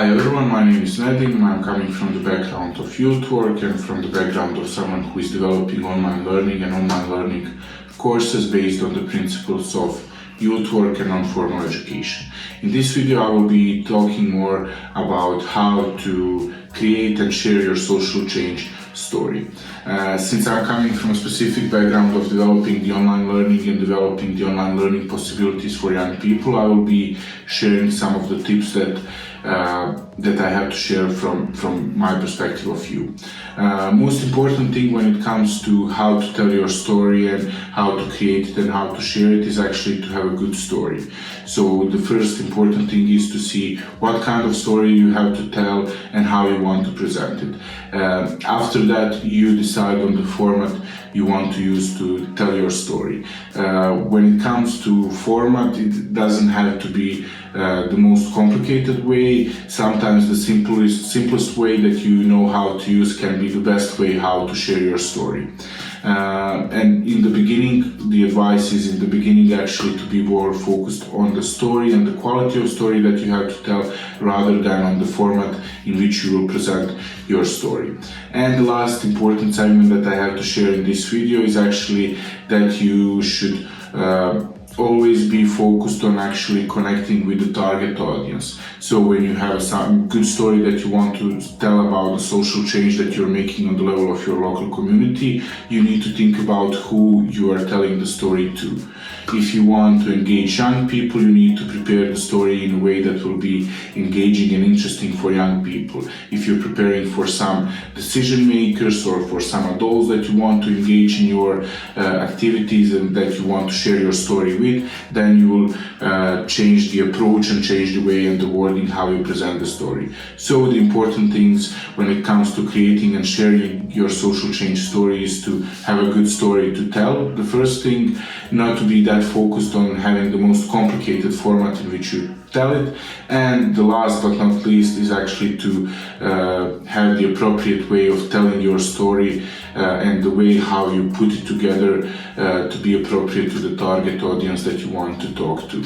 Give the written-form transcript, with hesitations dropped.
Hi everyone, my name is Nedim. I'm coming from the background of youth work and from the background of someone who is developing online learning courses based on the principles of youth work and non-formal education. In this video I will be talking more about how to create and share your social change story. Since I'm coming from a specific background of developing the online learning and developing the online learning possibilities for young people, I will be sharing some of the tips that I have to share from my perspective of view. Most important thing when it comes to how to tell your story and how to create it and how to share it is actually to have a good story. So the first important thing is to see what kind of story you have to tell and how you want to present it. After that, you decide on the format you want to use to tell your story. When it comes to format, it doesn't have to be the most complicated way. Sometimes the simplest way that you know how to use can be the best way how to share your story. And in the beginning, the advice is actually to be more focused on the story and the quality of story that you have to tell rather than on the format in which you will present your story. And the last important segment that I have to share in this video is actually that you should always be focused on actually connecting with the target audience. So when you have some good story that you want to tell about the social change that you're making on the level of your local community, you need to think about who you are telling the story to. If you want to engage young people, you need to prepare the story in a way that will be engaging and interesting for young people. If you're preparing for some decision makers or for some adults that you want to engage in your activities and that you want to share your story with, then you will change the approach and change the way and the wording how you present the story. So the important things when it comes to creating and sharing your social change story is to have a good story to tell. The first thing, not to be that focused on having the most complicated format in which you tell it, and the last but not least is actually to have the appropriate way of telling your story and the way how you put it together to be appropriate to the target audience that you want to talk to.